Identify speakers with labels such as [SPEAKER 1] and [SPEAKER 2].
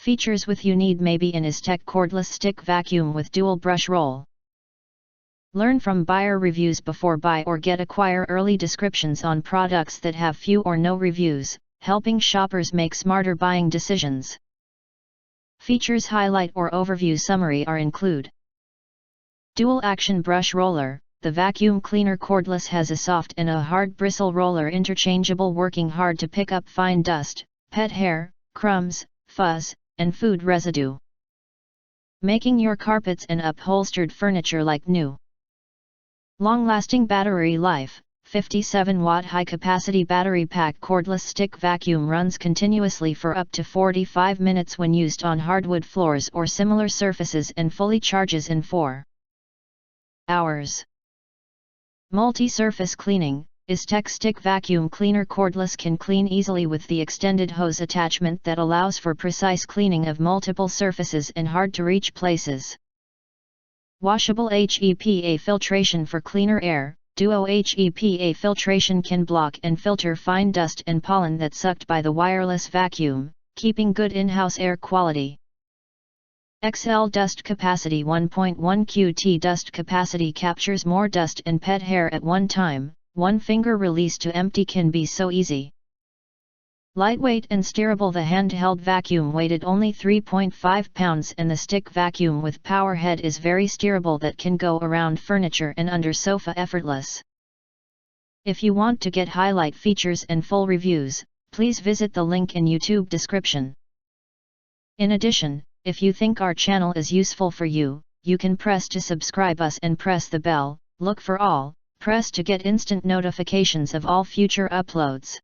[SPEAKER 1] Features with you need maybe in Ezetek Cordless Stick Vacuum with Dual Brushroll. Learn from buyer reviews before buy or acquire early descriptions on products that have few or no reviews, helping shoppers make smarter buying decisions. Features highlight or overview summary are include. Dual Action Brush Roller. The vacuum cleaner cordless has a soft and a hard bristle roller interchangeable, working hard to pick up fine dust, pet hair, crumbs, fuzz, and food residue, making your carpets and upholstered furniture like new. Long-lasting battery life. 57-watt high-capacity battery pack cordless stick vacuum runs continuously for up to 45 minutes when used on hardwood floors or similar surfaces and fully charges in 4 hours. Multi-surface cleaning. Ezetek Stick Vacuum Cleaner Cordless can clean easily with the extended hose attachment that allows for precise cleaning of multiple surfaces and hard-to-reach places. Washable HEPA filtration for cleaner air. Duo HEPA filtration can block and filter fine dust and pollen that's sucked by the wireless vacuum, keeping good in-house air quality. XL dust capacity. 1.1 QT dust capacity captures more dust and pet hair at one time. One finger release to empty can be so easy. Lightweight and steerable. The handheld vacuum weighted only 3.5 pounds and the stick vacuum with power head is very steerable, that can go around furniture and under sofa effortless. If you want to get highlight features and full reviews, please visit the link in YouTube description. In addition, if you think our channel is useful for you, you can press to subscribe us and press the bell, look for all, press to get instant notifications of all future uploads.